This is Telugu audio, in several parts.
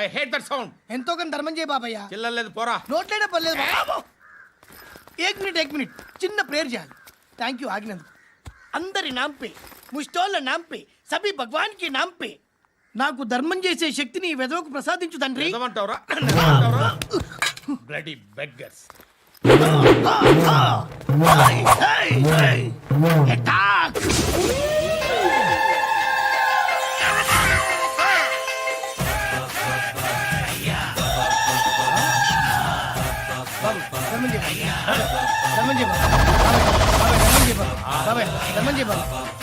I hate that sound. ఎంతో కొంత ధర్మం చేయ బాబయ్య. చిల్లలేదు పోరా. నోట్లేనే పర్లేదు బాబు. ఏక్ మినిట్ చిన్న ప్రేయర్ చేయాలి. థ్యాంక్ యూ ఆగినందుకు. అందరి నాంపే ముష్టోళ్ళ నాంపే సభి భగవాన్ కి నాంపే నాకు ధర్మం చేసే శక్తిని ఈ వెదవకు ప్రసాదించు తండ్రి. ఏమంటావురా? Bloody beggars. అటాక్.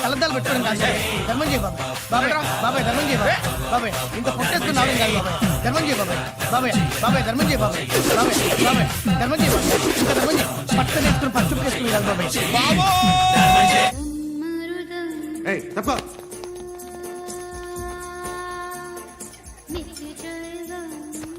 కలద్దాలు పెట్టుకోండి కాదు. ధర్మం చేయ బాబాయ్. బాబాయ్ ధర్మం చేయ బాబాయ్. ఇంత పొట్టేసుకుని రావడం కాదు బాబాయ్. ధర్మం చేయ బాబాయ్. ధర్మం చేయ బాబాయ్. ధర్మం చేయ బాబాయ్. ఇంకా ధర్మం చేయ. పట్టణ వేసుకుని పచ్చుకు వేసుకుని కాదు బాబాయ్. తప్ప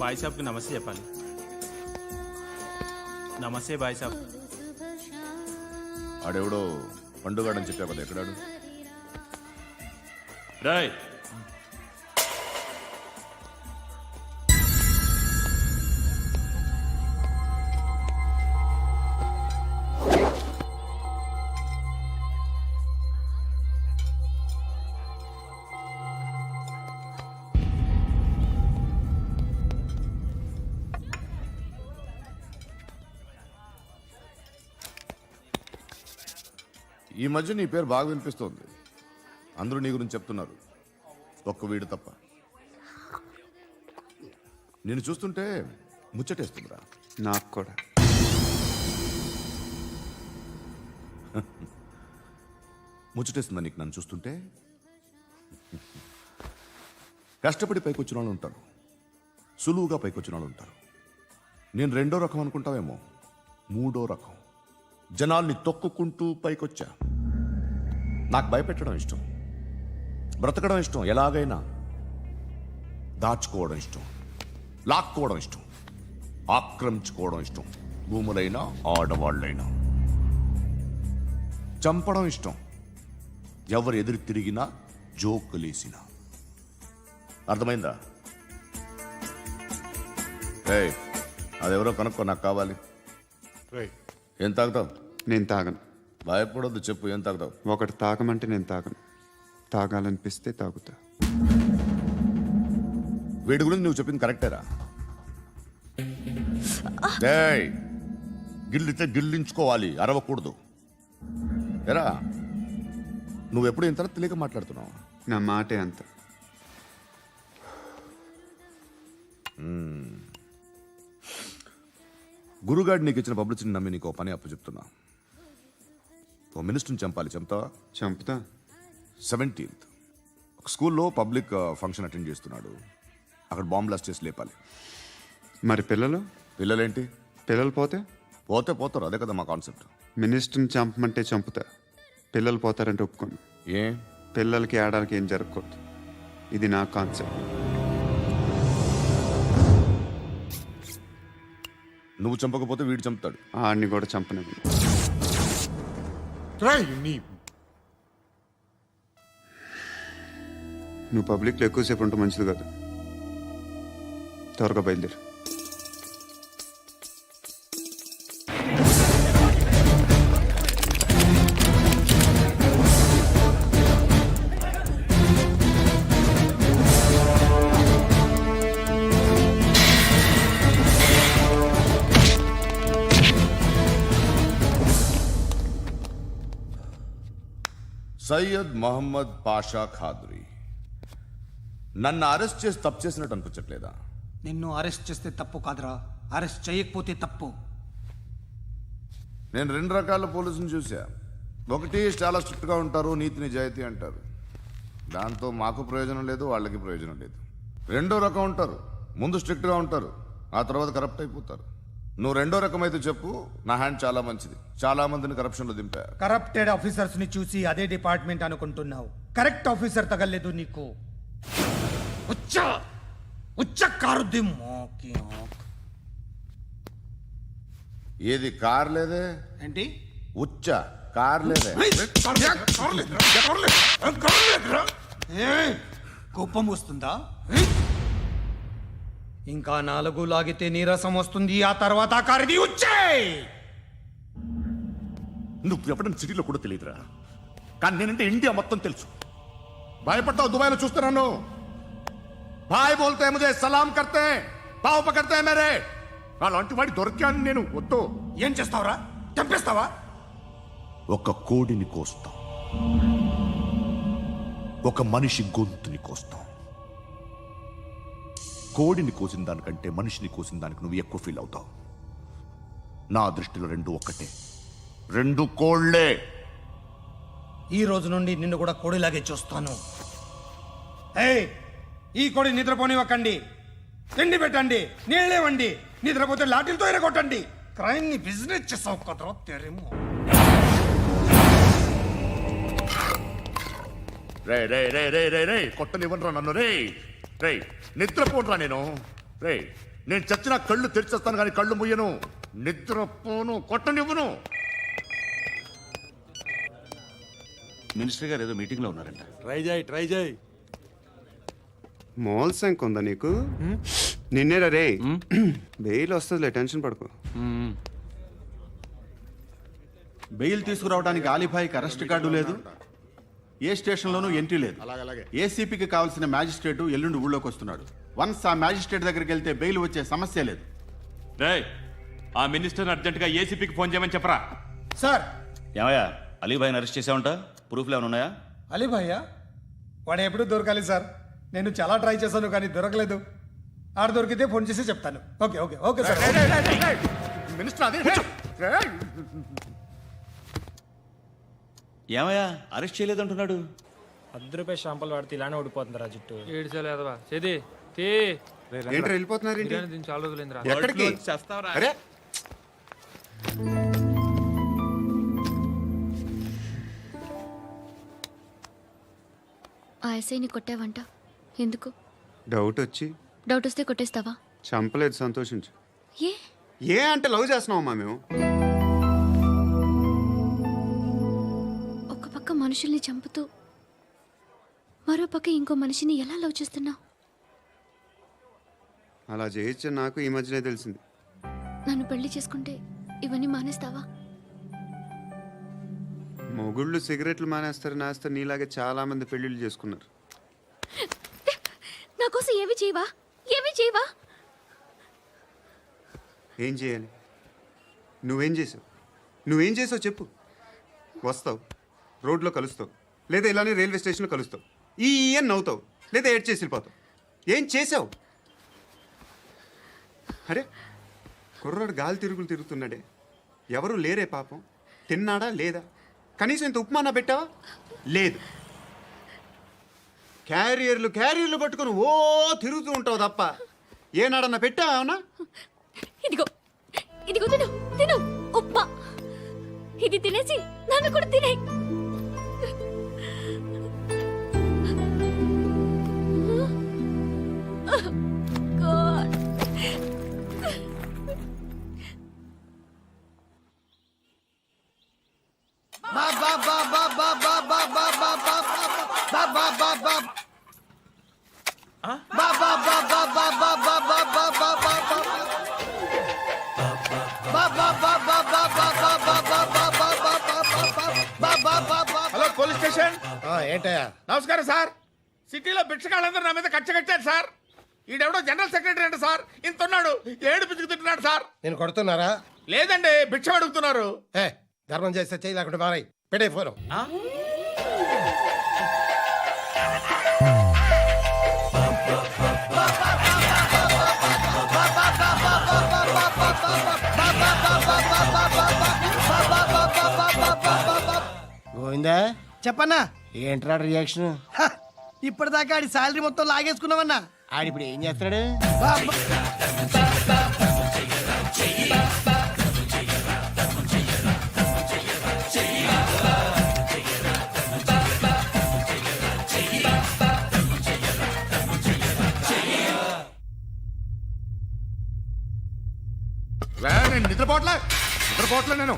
भाई साहब को नमस्ते చెప్పాలి. నమస్తే భాయ్ సాబ్. ఆడెవడో పండుగాడని చెప్పావు కదా, ఎక్కడాడు? రాయ్ ఈ మధ్య నీ పేరు బాగా వినిపిస్తోంది. అందరూ నీ గురించి చెప్తున్నారు, ఒక్క వీడు తప్ప. నేను చూస్తుంటే ముచ్చటేస్తుందిరా. నాకు కూడా. ముచ్చటేస్తుందా నీకు నన్ను చూస్తుంటే? కష్టపడి పైకొచ్చిన వాళ్ళు ఉంటారు, సులువుగా పైకొచ్చిన వాళ్ళు ఉంటారు. నేను రెండో రకం అనుకుంటావేమో, మూడో రకం. జనాల్ని తొక్కుకుంటూ పైకొచ్చా. నాకు భయపెట్టడం ఇష్టం, బ్రతకడం ఇష్టం, ఎలాగైనా దాచుకోవడం ఇష్టం, లాక్కోవడం ఇష్టం, ఆక్రమించుకోవడం ఇష్టం. భూములైనా ఆడవాళ్ళైనా చంపడం ఇష్టం. ఎవరు ఎదురు తిరిగినా జోకులేసినా. అర్థమైందా? ఏయ్, అదెవరో కనుక్కో, నాకు కావాలి. ఏం తాగుతావు? నేను తాగను. భయపడొద్దు, చెప్పు ఏం తాగుతావు? ఒకటి తాగమంటే నేను తాగను. తాగాలనిపిస్తే తాగుతా. వీడి గురించి నువ్వు చెప్పింది కరెక్టేరా? ఏయ్, గిల్లితే గిల్లించుకోవాలి, అరవకూడదు. ఎరా, నువ్వెప్పుడు ఇంత తెలియక మాట్లాడుతున్నావు? నా మాటే అంత. గురుగాడు నీకు ఇచ్చిన పబ్లిసిటీని నమ్మి నీకు పని అప్పు చెప్తున్నా. ఓ మినిస్టర్ని చంపాలి, చంపుతావా? చంపుతా. 17th ఒక స్కూల్లో పబ్లిక్ ఫంక్షన్ అటెండ్ చేస్తున్నాడు. అక్కడ బాంబ్ బ్లాస్ట్ చేసి లేపాలి. మరి పిల్లలు? పిల్లలేంటి? పిల్లలు పోతే పోతారు, అదే కదా మా కాన్సెప్ట్. మినిస్టర్ని చంపమంటే చంపుతా, పిల్లలు పోతారంటే ఒప్పుకోను. ఏ? పిల్లలకి ఆడాలకి ఏం జరగకూడదు. ఇది నా కాన్సెప్ట్. నువ్వు చంపకపోతే వీడు చంపుతాడు. ఆడిని కూడా చంపనివ్వను. నువ్వు పబ్లిక్లో ఎక్కువసేపు ఉంటే మంచిది కాదు. త్వరగా బయలుదేరు. సయ్యద్ మహమ్మద్ పాషా ఖాద్రీ. నన్ను అరెస్ట్ చేసి తప్పు చేసినట్టు అనిపించట్లేదా? నిన్ను అరెస్ట్ చేస్తే తప్పు కాదురా, అరెస్ట్ చేయకపోతే తప్పు. నేను 2 రకాల పోలీసుని చూసా. ఒకటి చాలా స్ట్రిక్ట్గా ఉంటారు, నీతి నిజాయితీ అంటారు. దాంతో మాకు ప్రయోజనం లేదు, వాళ్ళకి ప్రయోజనం లేదు. రెండో రకం ఉంటారు, ముందు స్ట్రిక్ట్గా ఉంటారు, ఆ తర్వాత కరప్ట్ అయిపోతారు. నువ్వు రెండో రకం అయితే చెప్పు, నా హ్యాండ్ చాలా మంచిది. చాలా మందిని కరప్షన్లో దింపా. కరప్టెడ్ ఆఫీసర్స్ ని చూసి అదే డిపార్ట్మెంట్ అనుకుంటున్నావు. కరెక్ట్ ఆఫీసర్ తగలేదు నీకు. ఏది కార్ లేదే? ఏంటి? ఉచ్చ కార్ లేదే? కోపం వస్తుందా? ఇంకా 4 లాగితే నీరసం వస్తుంది. ఆ తర్వాత కరిది వచ్చేయ్. నువ్వు ఎప్పుడైనా సిటీలో కూడా తెలియదురా, కానీ నేనంటే ఇండియా మొత్తం తెలుసు. భయపడతావు, దుబాయ్లో చూస్తున్నాను. భాయ్ బోల్తే ముజే సలాం కర్తే పావు పకర్తే మేరే. అలాంటి వాడి దొరికాను నేను. వద్దు. ఏం చేస్తావురా? చంపేస్తావా? ఒక కోడిని కోస్తాం, ఒక మనిషి గొంతుని కోస్తాం. కోడిని కోసిన దానికంటే మనిషిని కోసిన దానికి నువ్వు ఎక్కువ ఫీల్ అవుతావు. నా దృష్టిలో రెండు ఒక్కటే, రెండు కోళ్లే. ఈ రోజు నుండి నిన్ను కూడా కోడిలాగే చూస్తాను. ఏయ్, ఈ కోడి నిద్రపోనివ్వకండి. తిండి పెట్టండి, నీళ్ళేవండి. నిద్రపోతే లాఠీలతో ఎరగొట్టండి. క్రైమ్ ని బిజినెస్ చేసావు కదరా తెరేమో. రే రే రే రే రే రే కొట్టనివ్వనరా నన్ను. రే రే నిద్రపోనరా నేను. రే నేను చచ్చిన కళ్ళు తెరిచేస్తాను కానీ కళ్ళు ముయ్యను. నిద్రపోను, కొట్టనివ్వను. మినిస్టర్ గారు ఏదో మీటింగ్ లో ఉన్నారంట. ట్రై చేయి. మోల్ సంక్ ఉందా నీకు? నిన్నేరా రే. బెయిల్ వస్తుందిలే, టెన్షన్ పడుకో. బెయిల్ తీసుకురావడానికి ఆలిభాయికి అరెస్ట్ కార్డు లేదు, ఏ స్టేషన్లోనూ ఎంట్రీ లేదు. ఏసీపీకి కావాల్సిన మ్యాజిస్ట్రేటు ఎల్లుండి ఊళ్ళోకి వస్తున్నాడు. వన్స్ ఆ మ్యాజిస్ట్రేట్ దగ్గరికి వెళ్తే బెయిల్ వచ్చే సమస్య లేదు. రేయ్, ఆ మినిస్టర్ అర్జెంటుగా ఏసీపీకి ఫోన్ చేయమని చెప్పరా. సార్, ఏమయ్యా, అలీభాయిని అరెస్ట్ చేసావంట? ప్రూఫ్లు ఏమైనా ఉన్నాయా? అలీ భయ్యా వాడు ఎప్పుడు దొరకాలి సార్. నేను చాలా ట్రై చేశాను కానీ దొరకలేదు. ఆడ దొరికితే ఫోన్ చేసి చెప్తాను. Okay okay okay sir. Minister అదే. రే. ఏమయ్యా, అరెస్ట్ చేయలేదంటున్నాడు? ₹10 షాంపూలు వాడితే ఇలానే ఓడిపోతుందిరా జుట్టు. ఏడ్చలేదవా చేది తీ. ఏంట్రా వెళ్ళిపోతున్నారు ఏంటి? దీన్ని చాలా రోజులైందిరా. ఎక్కడికి? అరే ఆ ఎస్ఐని కొట్టావంట, ఎందుకు? డౌట్ వచ్చి. డౌట్ వస్తే కొట్టేస్తావా? చంపలేదు, సంతోషించు. ఏ ఏ అంటే లవ్ చేస్తున్నావమ్మా మేము. ఒక పక్క మనుషుల్ని చంపుతూ మరో పక్క ఇంకో మనిషిని ఎలా లవ్ చేస్తున్నావు? అలా చేయొచ్చు నాకు ఈ మధ్యనే తెలిసింది. నన్ను పెళ్లి చేసుకుంటే ఇవన్నీ మానేస్తావా? మొగుళ్ళు సిగరెట్లు మానేస్తారు, నేస్తారు. నీలాగే చాలా మంది పెళ్లిళ్ళు చేసుకున్నారు. నా కోసం ఏమి చేయవా? ఏమి చేయవా? ఏం చేయాలి? నువ్వేం చేసావు? నువ్వేం చేసావు చెప్పు. వస్తావు, రోడ్లో కలుస్తావు, లేదా ఇలానే రైల్వే స్టేషన్లో కలుస్తావు. ఈ అని నవ్వుతావు, లేదా ఏడ్ చేసి వెళ్ళిపోతావు. ఏం చేసావు? అరే కుర్రాడు గాలి తిరుగులు తిరుగుతున్నాడే, ఎవరు లేరే పాపం. తిన్నాడా లేదా? కనీసం ఇంత ఉప్మానా పెట్టావా? లేదు. క్యారియర్లు పట్టుకొని ఓ తిరుగుతూ ఉంటావు తప్ప ఏనాడన్నా పెట్టావా? ఏమన్నా? ఇదిగో ఇదిగో తిను తిను ఉప్మా. ఇది తినేసి నన్ను కూడా తినే. Hello police station. ఏంటయ్యా? నమస్కారం సార్. సిటీలో భిక్షగాళ్ళందరూ నా మీద కచ్చ కట్టారు సార్. ఈడెవడో జనరల్ సెక్రటరీ అంట సార్. ఇంత ఉన్నాడు, ఏడు పిచ్చుకు తింటున్నాడు సార్. నేను కొడుతున్నారా? లేదండి, భిక్ష అడుగుతున్నారు. ధర్మం చేస్తే చేయి, లేకుండా మారాయి. పెట్టే ఫోను. గోవిందా, చెప్పన్నా. ఏంట్రా రియాక్షన్? ఇప్పటిదాకా ఆడి శాలరీ మొత్తం లాగేసుకున్నావన్నా. ఆడిప్పుడు ఏం చేస్తున్నాడు? నేను నిద్రపోవట్లే నేను.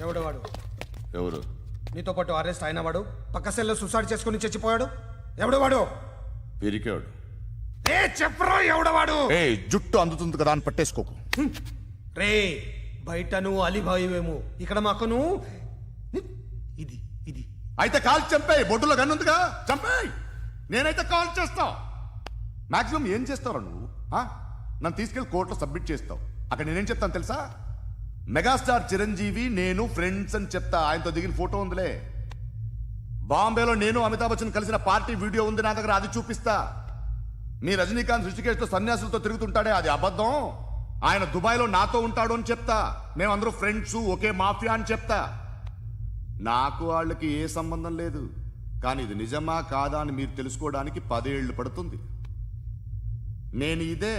ఎవడు వాడు? ఎవరు? నీతో పాటు అరెస్ట్ అయిన వాడు, పక్క సెల్లో సూసైడ్ చేసుకుని చచ్చిపోయాడు. ఎవడు వాడు? పిరికాడు. ఏ చెప్పరా ఎవడవాడు? ఏ జుట్టు అందుతుంది కదా అని పట్టేసుకోకు. రే బయట నువ్వు అలీబాయివేమో, ఇక్కడ మాకు నువ్వు ఇది ఇది అయితే కాల్ చంపేయి, బొడ్డులో గన్నుందిగా చంపేయి. నేనైతే కాల్ చేస్తా. మాక్సిమం ఏం చేస్తావు నువ్వు? నన్ను తీసుకెళ్లి కోర్టులో సబ్మిట్ చేస్తావు. అక్కడ నేనేం చెప్తాను తెలుసా? మెగాస్టార్ చిరంజీవి నేను ఫ్రెండ్స్ అని చెప్తా. ఆయనతో దిగిన ఫోటో ఉందిలే. బాంబేలో నేను అమితాబ్ బచ్చన్ కలిసిన పార్టీ వీడియో ఉంది నా దగ్గర, అది చూపిస్తా. మీ రజనీకాంత్ ఋషికేశ్తో సన్యాసులతో తిరుగుతుంటాడే, అది అబద్ధం. ఆయన దుబాయ్లో నాతో ఉంటాడు అని చెప్తా. మేమందరూ ఫ్రెండ్స్, ఒకే మాఫియా అని చెప్తా. నాకు వాళ్ళకి ఏ సంబంధం లేదు. కానీ ఇది నిజమా కాదా అని మీరు తెలుసుకోవడానికి 10 ఏళ్ళు పడుతుంది. నేను ఇదే,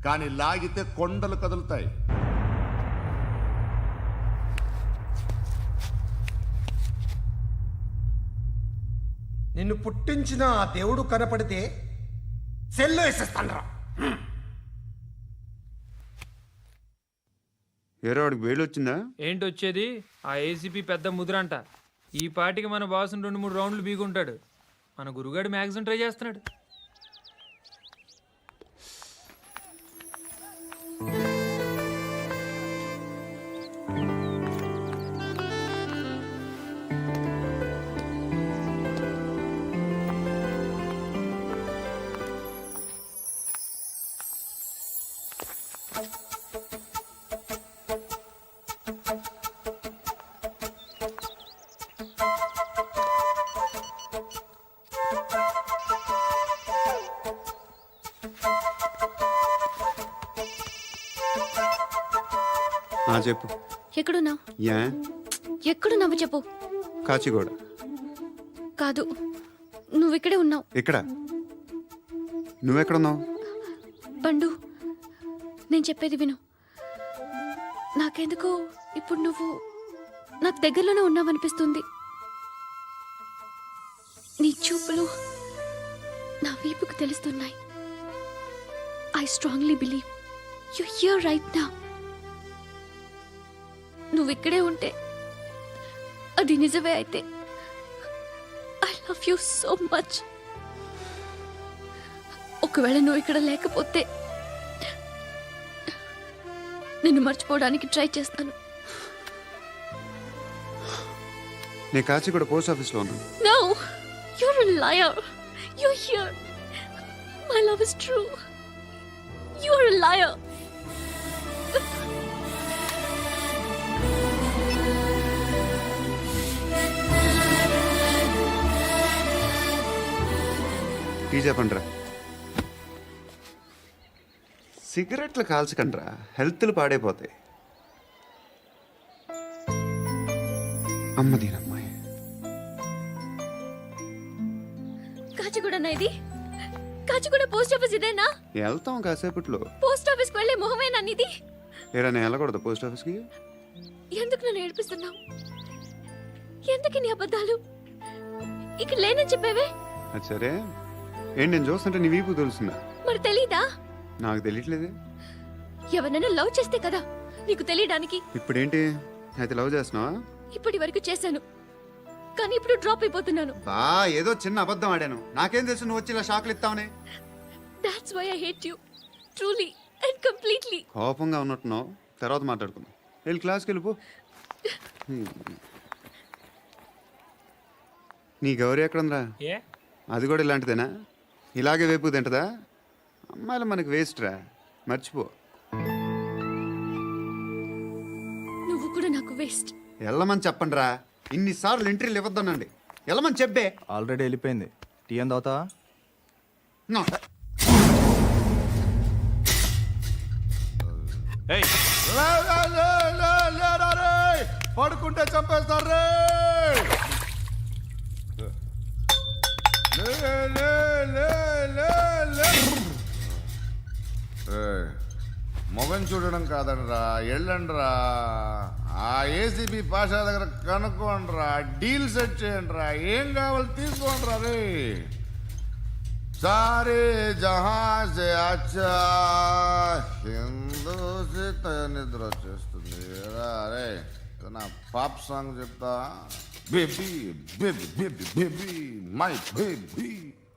కానీ లాగితే కొండలు కదులుతాయి. నిన్ను పుట్టించిన ఆ దేవుడు కనపడితే సెల్లో వేసేస్తానరా. ఏరో వాడికి వేలు వచ్చిందా? ఏంటి వచ్చేది? ఆ ఏసీపీ పెద్ద ముద్రంట. ఈ పాటికి మన బాసును 2-3 రౌండ్లు బీగుంటాడు. మన గురుగాడు మ్యాక్సిమం ట్రై చేస్తున్నాడు. చెప్పు. ఎక్కడున్నావు? యా ఎక్కడున్నావు చెప్పు. కాచిగూడ. కాదు, నువ్వు ఇక్కడే ఉన్నావు. ఎక్కడ? నువ్వెక్కడున్నావు? పండు, నేను చెప్పేది విను. నాకెందుకో ఇప్పుడు నువ్వు నాకు దగ్గరలోనే ఉన్నావనిపిస్తుంది. నీ చూపులు నా వీపుకు తెలుస్తున్నాయి. I strongly believe you here right now. నువ్వు ఇక్కడే ఉంటే అది నిజమే అయితే I love you so much. ఒకవేళ నువ్వు ఇక్కడ లేకపోతే నిన్ను మర్చిపోవడానికి ట్రై చేస్తాను. నేను కాచిగూడ పోస్ట్ ఆఫీస్లో ఉన్నాను. No, you're a liar. You're here. My love is true. You're a liar. Tea చెప్పండిరా. సిగరెట్లు కాల్చకండ్రా, హెల్త్లు పాడైపోతాయి. అమ్మ దీనమ్మాయి. కాచిగూడనా ఇది? కాచిగూడ పోస్ట్ ఆఫీస్ ఇదేనా? వెళ్తాం కాసేపట్లో. పోస్ట్ ఆఫీస్కి వెళ్ళే మొహమేనా నీది? ఏరా నేను వెళ్ళకూడదు పోస్ట్ ఆఫీస్కి? ఎందుకు నన్ను ఏడిపిస్తున్నావు? ఎందుకు నీ అబద్ధాలు? ఇక్కడ లేనని చెప్పేవే. అది సరే, ఏంటి నేను చూస్తుంటే నీ వీపు తెలుస్తుందా? మరి తెలీదా? నాకు తెలియట్లేదే. ఎవరైనా లవ్ చేస్తే కదా నీకు తెలియడానికి. ఇప్పుడేంటి అయితే లవ్ చేస్తున్నావా? ఇప్పటి వరకు చేశాను, కానీ ఇప్పుడు డ్రాప్ అయిపోతున్నాను. ఏదో చిన్న అబద్ధం ఆడాను. నాకేం తెలుసు నువ్వు వచ్చి ఇలా షాక్లు ఇస్తావని. That's why I hate you. Truly and completely. కోపంగా ఉన్నట్టున్నావు, తర్వాత మాట్లాడుకుందాం. వెళ్ళి క్లాస్కి వెళ్ళిపో. నీ గౌరీ ఎక్కడుందిరా? ఏ అది కూడా ఇలాంటిదేనా? ఇలాగే వేపు తింటదా? అమ్మాయిలు మనకి వేస్ట్ రా, మర్చిపో. నువ్వు కూడా నాకు వేస్ట్. వెళ్ళమని చెప్పండి రా. ఇన్నిసార్లు ఎంట్రీలు ఇవ్వద్దనండి. వెళ్ళమని చెప్పే. ఆల్రెడీ వెళ్ళిపోయింది. టీ అని తాగుతావా? ఏయ్, పడుకుంటే చంపేస్తారు రే. మొగం చూడడం కాదండ్రా, వెళ్ళండ్రా. ఆ ఏసీబీ పాషా దగ్గర కనుక్కోండ్రా, డీల్ సెట్ చేయండిరా, ఏం కావాలి తీసుకోండిరా రే. సారే జహా సే అచ్చా హిందూ సే నిద్ర వచ్చేస్తుంది రే. నా పాప్ సాంగ్ చెప్తా. Baby baby baby baby my baby.